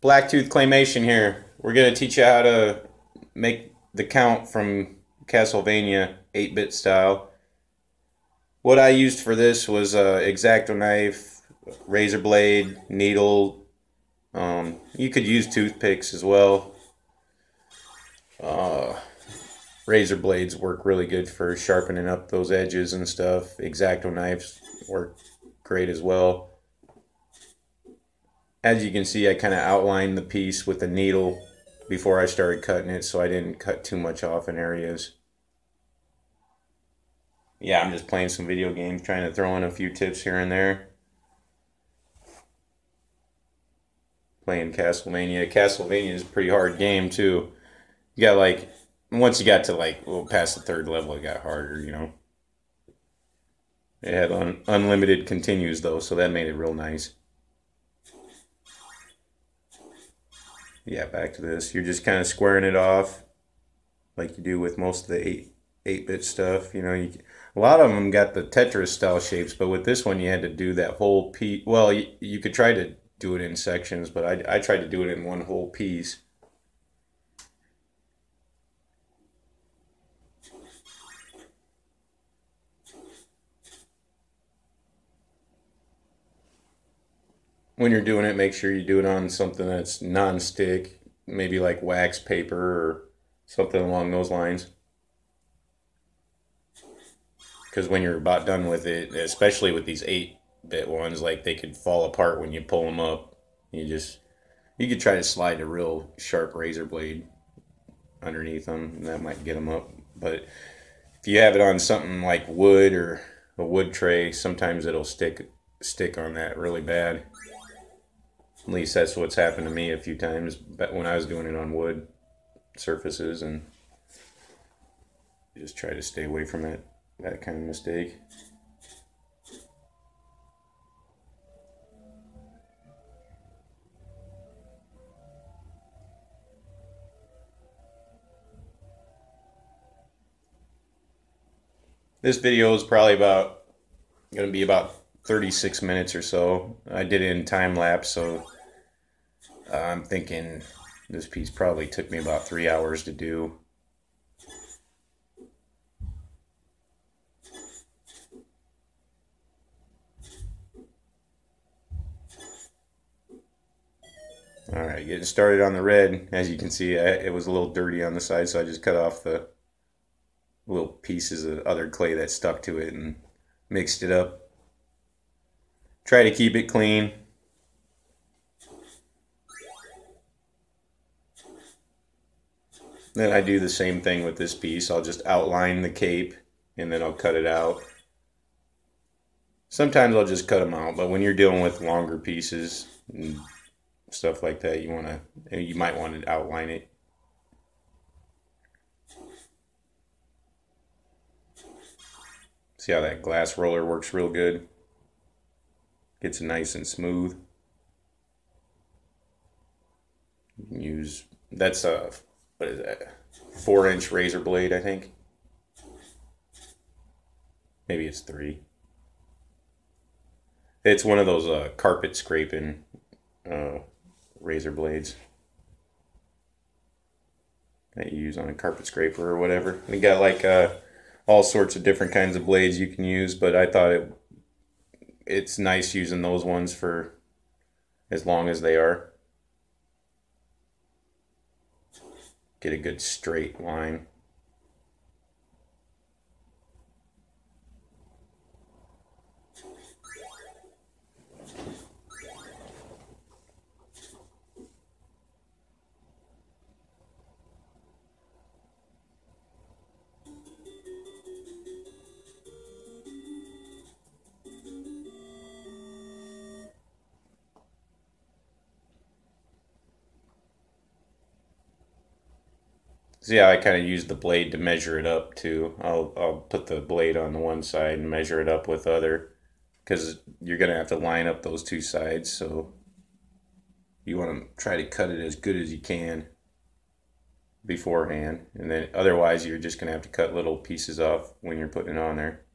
Blacktooth claymation here. We're going to teach you how to make the count from Castlevania 8-bit style. What I used for this was a X-Acto knife, razor blade, needle. You could use toothpicks as well. Uh, Razor blades work really good for sharpening up those edges and stuff. X-Acto knives work great as well. As you can see, I kind of outlined the piece with the needle before I started cutting it, so I didn't cut too much off in areas. Yeah, I'm just playing some video games, trying to throw in a few tips here and there. Playing Castlevania. Castlevania is a pretty hard game too. You got like, once you got to like, well, past the third level, it got harder, you know. It had unlimited continues though, so that made it real nice. Yeah, back to this. You're just kind of squaring it off like you do with most of the 8-bit stuff. You know, a lot of them got the Tetris style shapes, but with this one you had to do that whole piece. Well, you could try to do it in sections, but I tried to do it in one whole piece. When you're doing it, make sure you do it on something that's non-stick, maybe like wax paper or something along those lines. Because when you're about done with it, especially with these 8-bit ones, like they could fall apart when you pull them up. You could try to slide a real sharp razor blade underneath them, and that might get them up. But if you have it on something like wood or a wood tray, sometimes it'll stick on that really bad. At least that's what's happened to me a few times when I was doing it on wood surfaces, and just try to stay away from that kind of mistake. This video is probably going to be about 36 minutes or so. I did it in time lapse, so I'm thinking this piece probably took me about 3 hours to do. Alright, getting started on the red. As you can see, it was a little dirty on the side, so I just cut off the little pieces of other clay that stuck to it and mixed it up. Try to keep it clean. Then I do the same thing with this piece. I'll just outline the cape and then I'll cut it out. Sometimes I'll just cut them out, but when you're dealing with longer pieces and stuff like that, you might want to outline it. See how that glass roller works real good? Gets it nice and smooth. You can use, that's a, what is that? 4-inch razor blade, I think. Maybe it's 3. It's one of those carpet scraping razor blades that you use on a carpet scraper or whatever. We got like all sorts of different kinds of blades you can use, but I thought it's nice using those ones for as long as they are. Get a good straight line. See how I kind of use the blade to measure it up too. I'll put the blade on the one side and measure it up with the other, because you're gonna have to line up those two sides, so you want to try to cut it as good as you can beforehand, and then otherwise you're just gonna have to cut little pieces off when you're putting it on there.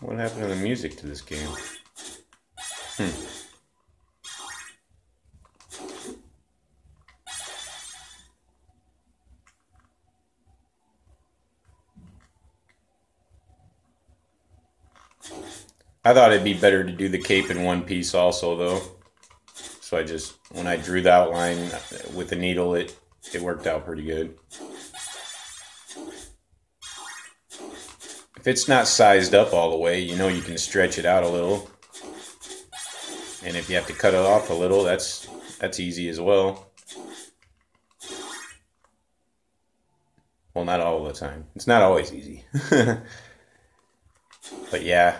What happened to the music to this game? I thought it'd be better to do the cape in one piece also, though. So I just, when I drew the outline with the needle, it worked out pretty good. If it's not sized up all the way, you know you can stretch it out a little. And if you have to cut it off a little, that's easy as well. Well, not all the time. It's not always easy. But yeah.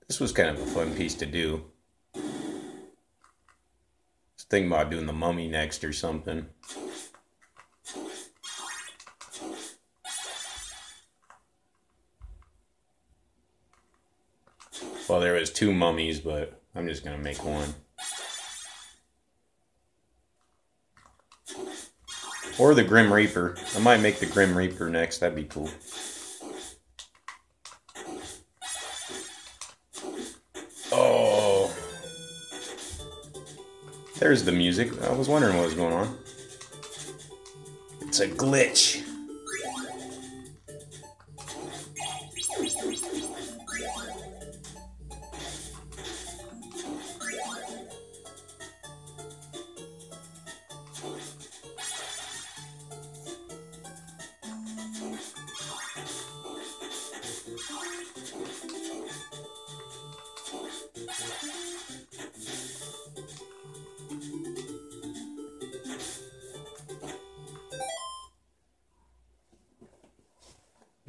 This was kind of a fun piece to do. I was thinking about doing the mummy next or something. Well, there was 2 mummies, but I'm just gonna make one. Or the Grim Reaper. I might make the Grim Reaper next. That'd be cool. Oh. There's the music. I was wondering what was going on. It's a glitch.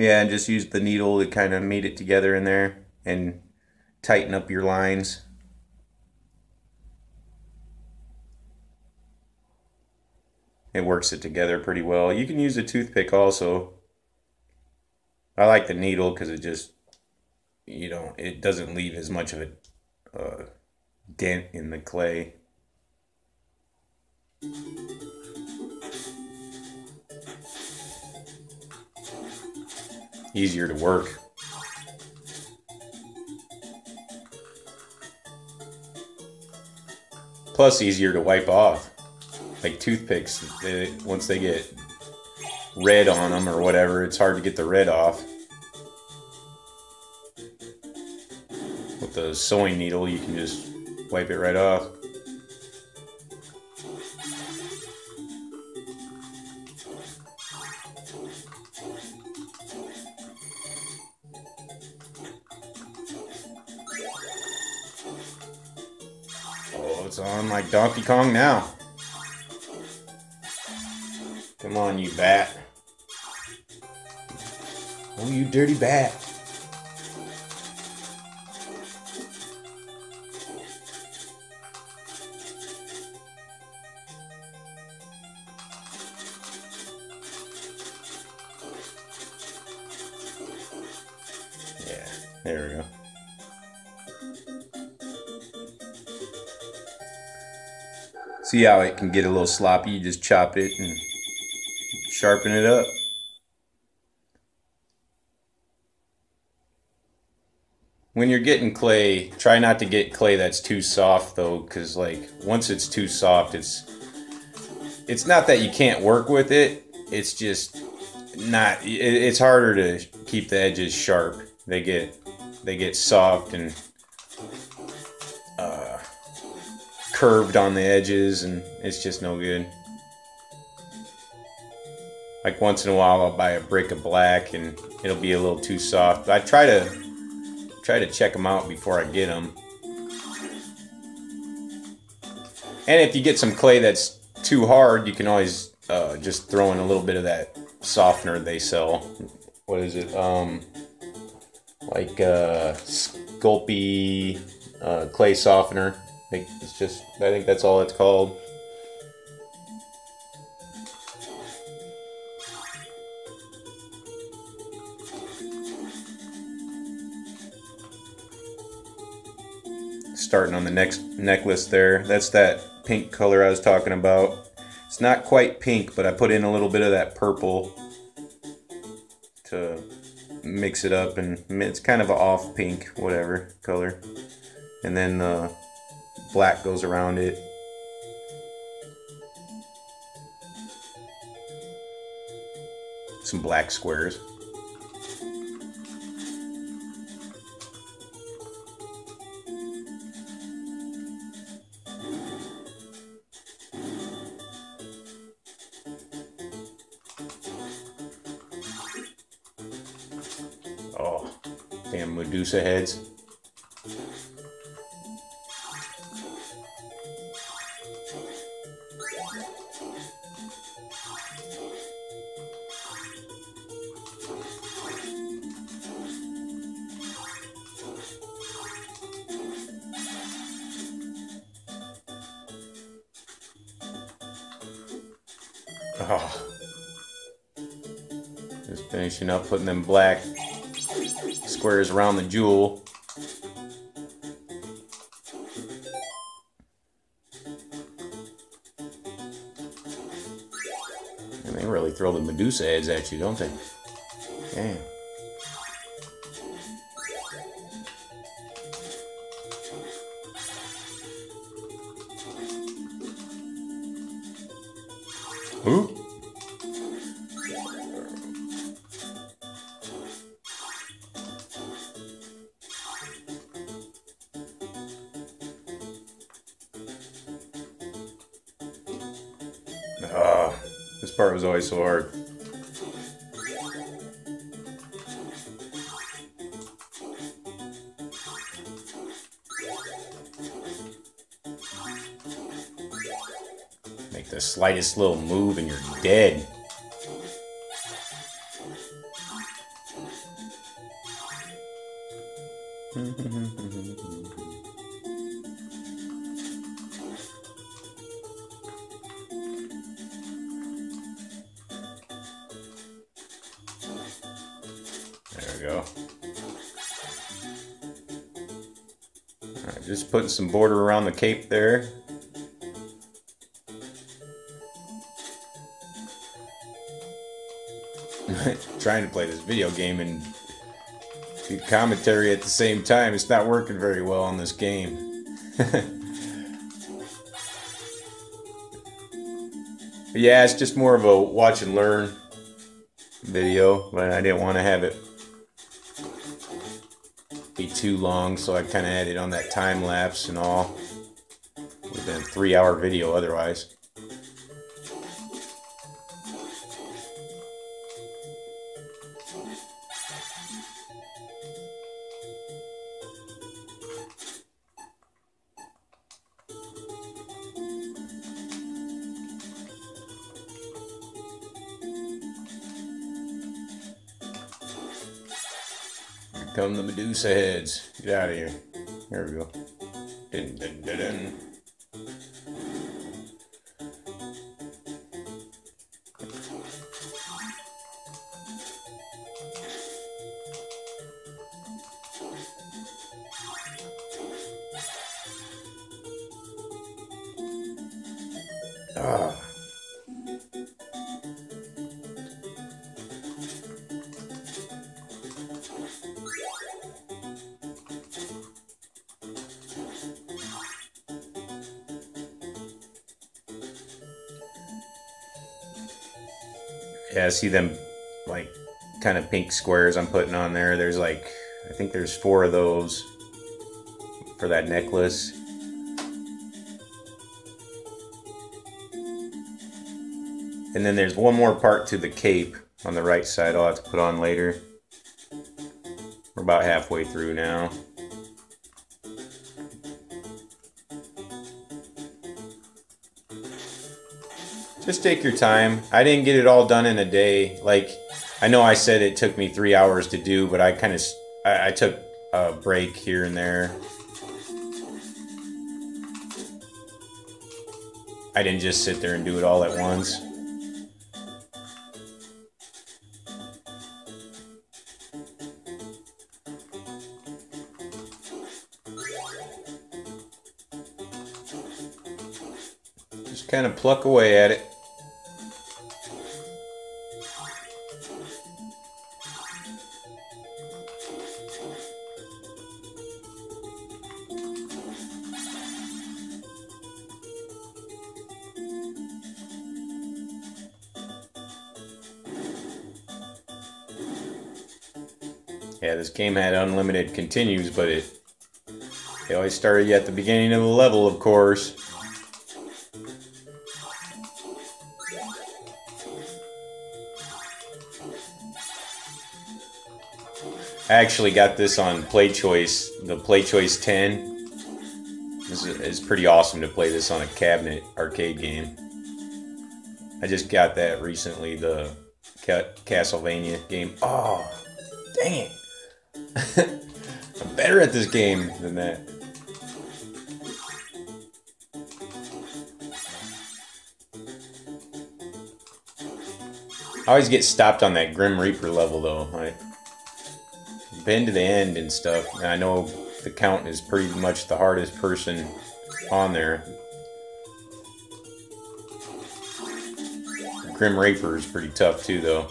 Yeah, and just use the needle to kind of meet it together in there and tighten up your lines. It works it together pretty well. You can use a toothpick also. I like the needle because it just, you know, it doesn't leave as much of a dent in the clay. Easier to work. Plus easier to wipe off. Like toothpicks, once they get red on them or whatever, it's hard to get the red off. With the sewing needle, you can just wipe it right off. Oh, it's on like Donkey Kong now. Come on, you bat. Oh, you dirty bat. Yeah, there we go. See how it can get a little sloppy? You just chop it and sharpen it up. When you're getting clay, try not to get clay that's too soft though, because like once it's too soft, it's not that you can't work with it. It's just not. It's harder to keep the edges sharp. They get soft and curved on the edges, and it's just no good. Like once in a while I'll buy a brick of black and it'll be a little too soft. I try to check them out before I get them. And if you get some clay that's too hard, you can always just throw in a little bit of that softener they sell. What is it? Like Sculpey clay softener. I think that's all it's called. Starting on the next necklace there. That's that pink color I was talking about. It's not quite pink, but I put in a little bit of that purple to mix it up, and it's kind of an off pink, whatever color. And then the black goes around it. Some black squares. Oh, damn Medusa heads. Oh. Just finishing up putting them black squares around the jewel. And they really throw the Medusa heads at you, don't they? Damn. Ooh. This part was always so hard. Make the slightest little move and you're dead. There we go. Alright, just putting some border around the cape there. Trying to play this video game and do commentary at the same time. It's not working very well on this game. But yeah, it's just more of a watch and learn video, but I didn't want to have it be too long, so I kind of added on that time lapse and all. It would have been a 3-hour video otherwise. Come the Medusa heads. Get out of here. There we go. Dun, dun, dun, dun. Ah. Yeah, see them like kind of pink squares I'm putting on there. There's like, I think there's 4 of those for that necklace. And then there's one more part to the cape on the right side I'll have to put on later. We're about halfway through now. Just take your time. I didn't get it all done in a day. Like, I know I said it took me 3 hours to do, but I kind of, I took a break here and there. I didn't just sit there and do it all at once. Just kind of pluck away at it. Yeah, this game had unlimited continues, but it always started you at the beginning of the level, of course. I actually got this on Play Choice, the Play Choice 10. It's pretty awesome to play this on a cabinet arcade game. I just got that recently, the Castlevania game. Oh, dang it. I'm better at this game than that. I always get stopped on that Grim Reaper level, though. I've been to the end and stuff, and I know the Count is pretty much the hardest person on there. Grim Reaper is pretty tough, too, though.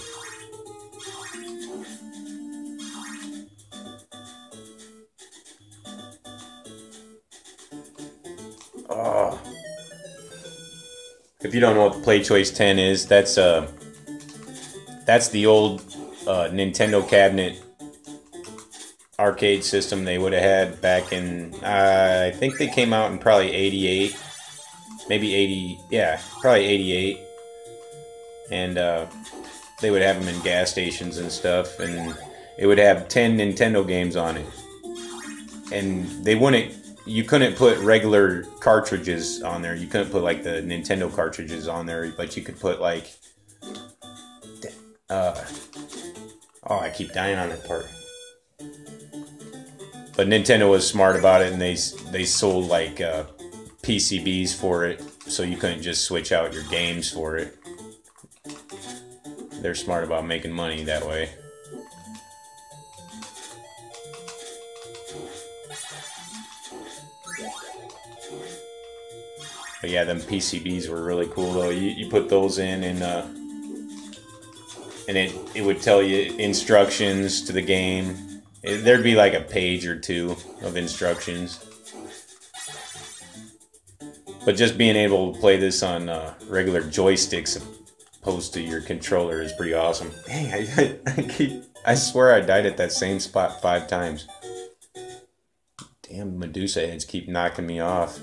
Oh. If you don't know what the Play Choice 10 is, that's the old Nintendo cabinet arcade system they would have had back in, I think they came out in probably 88, maybe 80, yeah, probably 88, and they would have them in gas stations and stuff, and it would have 10 Nintendo games on it, and you couldn't put regular cartridges on there, you couldn't put like the Nintendo cartridges on there, but you could put like, oh, I keep dying on that part. But Nintendo was smart about it, and they sold like PCBs for it, so you couldn't just switch out your games for it. They're smart about making money that way. But yeah, them PCBs were really cool though. You put those in, and it would tell you instructions to the game. There'd be like a page or two of instructions. But just being able to play this on regular joysticks opposed to your controller is pretty awesome. Dang, I swear I died at that same spot 5 times. Damn, Medusa heads keep knocking me off.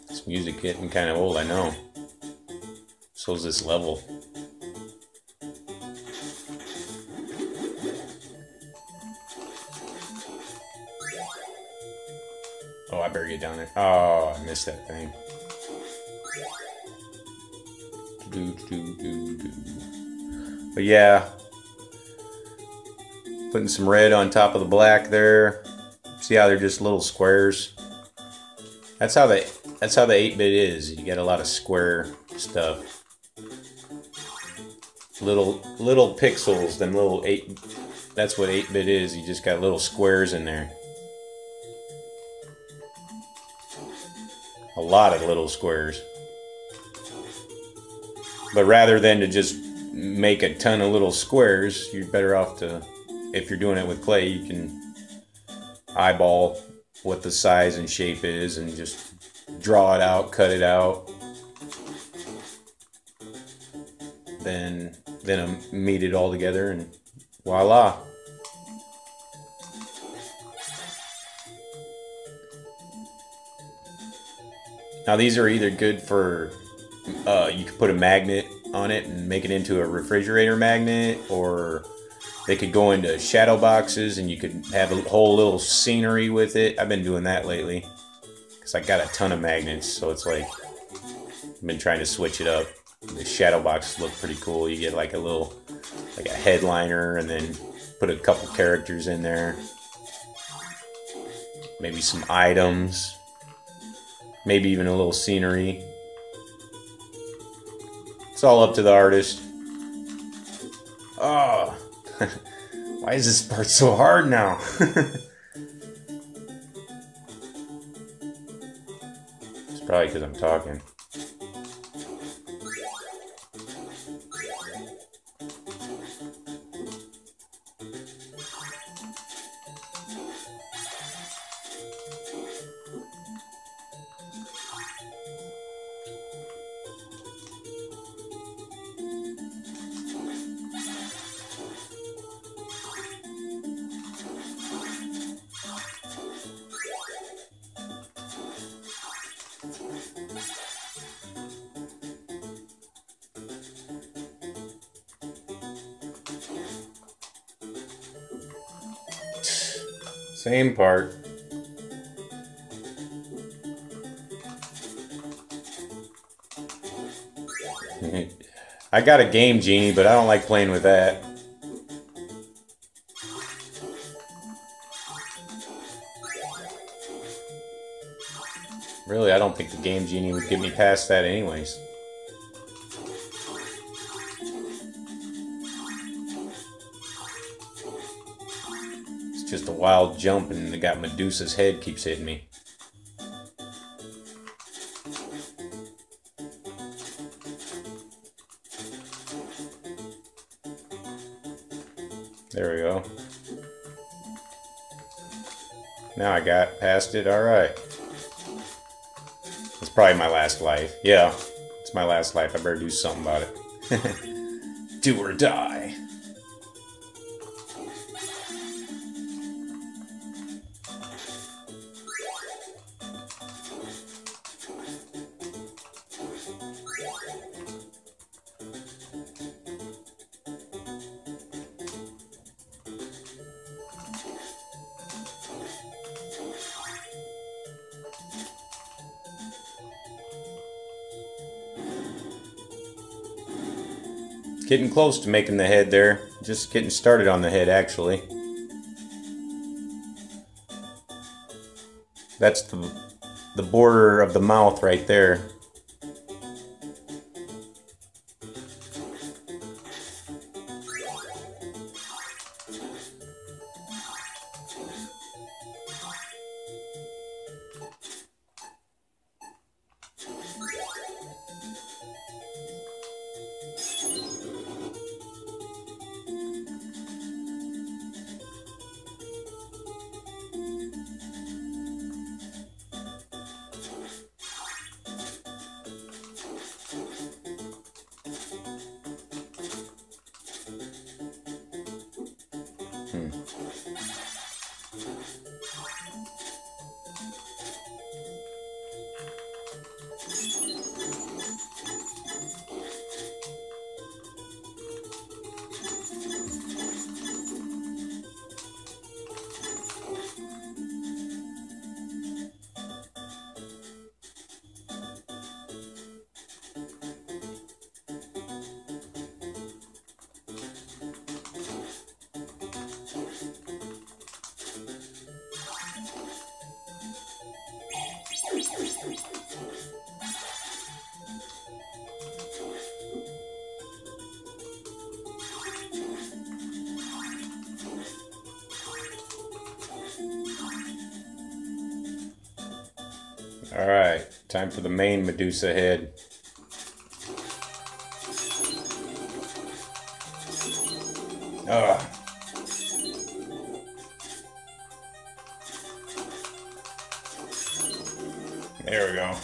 This music getting kind of old, I know. So's this level. Oh, I better get down there. Oh, I missed that thing. But yeah, putting some red on top of the black there. See how they're just little squares? That's how the 8-bit is. You get a lot of square stuff. Little pixels, then little 8. That's what 8-bit is. You just got little squares in there. A lot of little squares. But rather than to just make a ton of little squares, you're better off to, if you're doing it with clay, you can eyeball what the size and shape is and just draw it out, cut it out. Then meet it all together and voila. Now these are either good for, you could put a magnet on it and make it into a refrigerator magnet, or they could go into shadow boxes and you could have a whole little scenery with it. I've been doing that lately because I got a ton of magnets, so it's like I've been trying to switch it up. The shadow boxes look pretty cool. You get like a headliner and then put a couple characters in there. Maybe some items. Maybe even a little scenery. It's all up to the artist. Oh, why is this part so hard now? It's probably because I'm talking. Same part. I got a Game Genie, but I don't like playing with that. Really, I don't think the Game Genie would get me past that anyways. It's just a wild jump and they got Medusa's head keeps hitting me. There we go. Now I got past it, alright. It's probably my last life. Yeah, it's my last life. I better do something about it. Do or die. Getting close to making the head there. Just getting started on the head, actually. That's the border of the mouth right there. Alright, time for the main Medusa head. Ugh. There we go.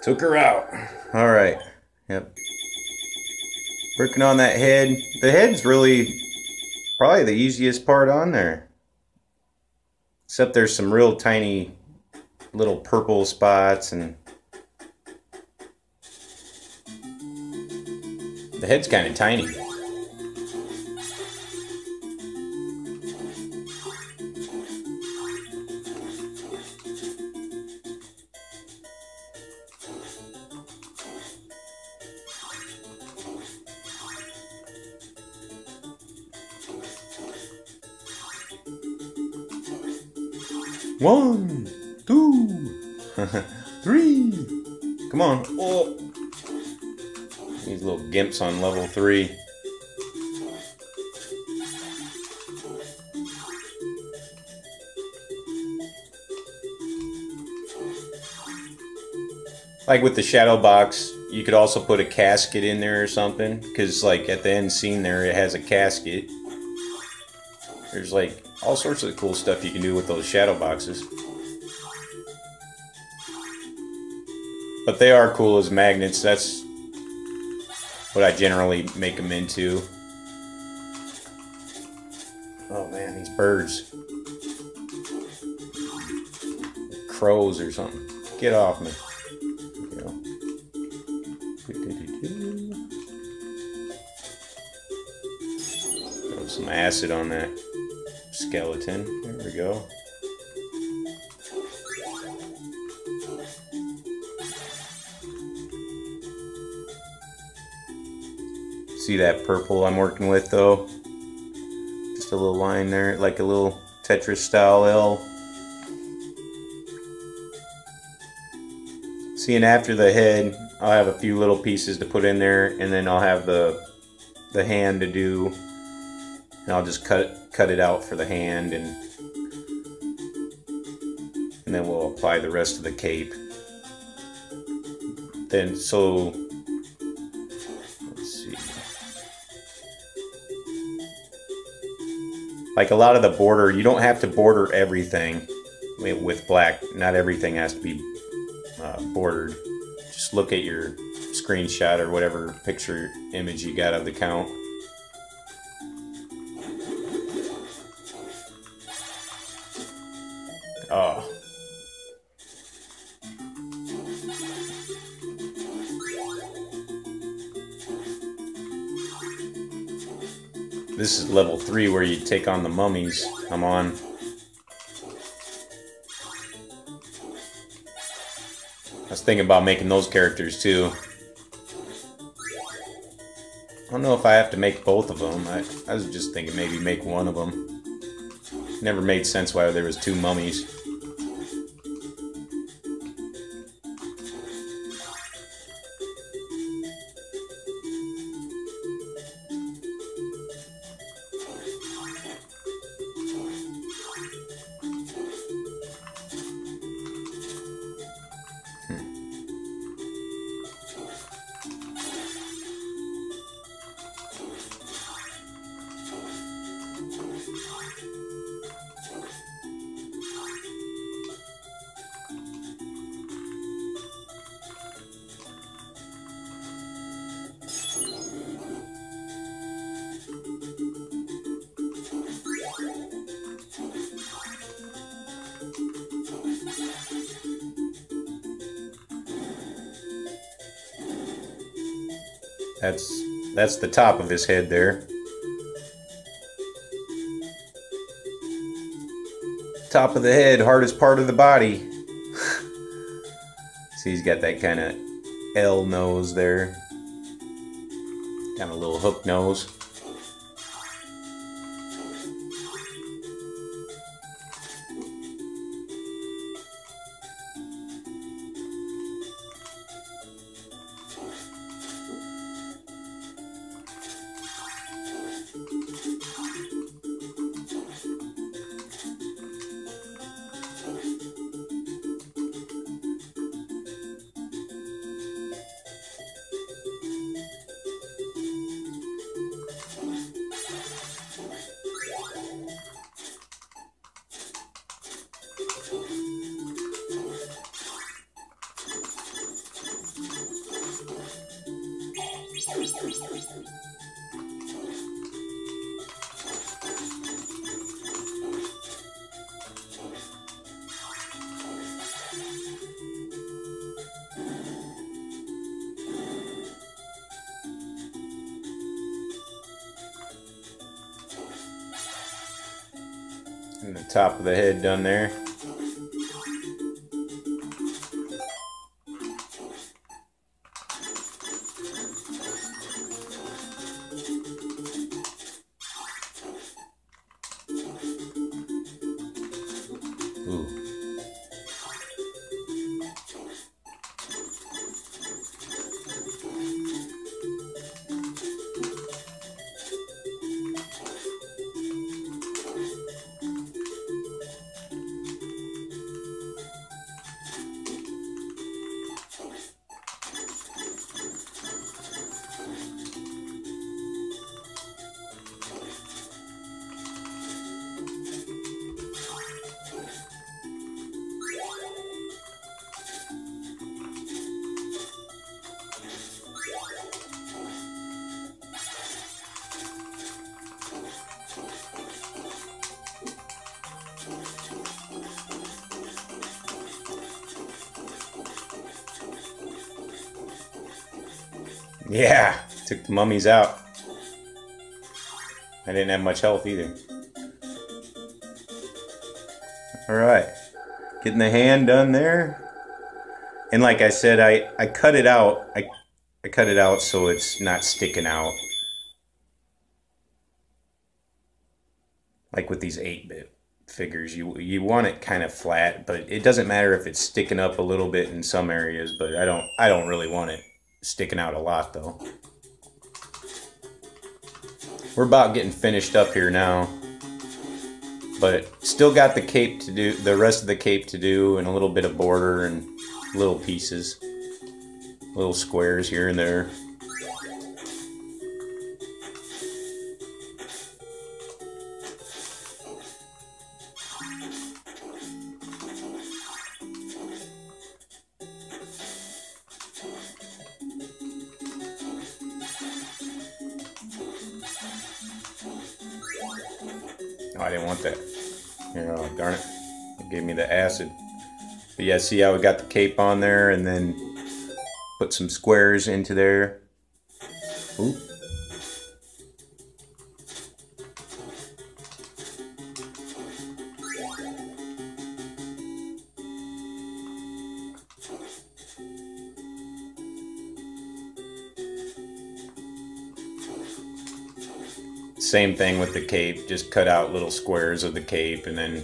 Took her out. Alright. Yep. Working on that head. The head's really probably the easiest part on there. Except there's some real tiny little purple spots and the head's kind of tiny. One, two, three. Come on. Oh. These little gimps on level 3. Like with the shadow box, you could also put a casket in there or something. Because like at the end scene there, it has a casket. There's like all sorts of cool stuff you can do with those shadow boxes. But they are cool as magnets. That's what I generally make them into. Oh man, these birds. Crows or something. Get off me. There we go. some acid on that skeleton. There we go. See that purple I'm working with though? Just a little line there, like a little Tetris style L. See, and after the head, I'll have a few little pieces to put in there, and then I'll have the hand to do, and I'll just cut it out for the hand, and then we'll apply the rest of the cape. Then, so, let's see. Like a lot of the border, you don't have to border everything with black. Not everything has to be bordered. Just look at your screenshot or whatever picture image you got of the count. Oh. This is level 3 where you take on the mummies. I'm on. I was thinking about making those characters too. I don't know if I have to make both of them. I was just thinking maybe make one of them. Never made sense why there was 2 mummies. That's the top of his head there. Top of the head, hardest part of the body. See, he's got that kind of L nose there. Kind of a little hook nose. And the top of the head done there. Ooh. Yeah, took the mummies out. I didn't have much health either. Alright. Getting the hand done there. And like I said, I cut it out. I cut it out so it's not sticking out. Like with these 8-bit figures, you want it kind of flat, but it doesn't matter if it's sticking up a little bit in some areas, but I don't really want it sticking out a lot though. We're about getting finished up here now, but still got the cape to do, the rest of the cape to do, and a little bit of border and little pieces, little squares here and there. Oh, I didn't want that. Here, oh, darn it. It gave me the acid. But yeah, see how we got the cape on there, and then put some squares into there. Ooh. Same thing with the cape, just cut out little squares of the cape, and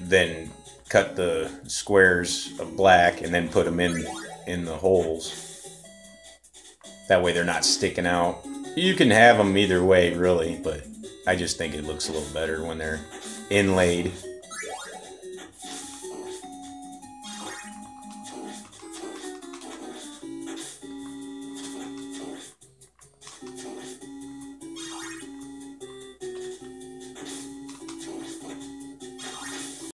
then cut the squares of black and then put them in the holes. That way they're not sticking out. You can have them either way really, but I just think it looks a little better when they're inlaid.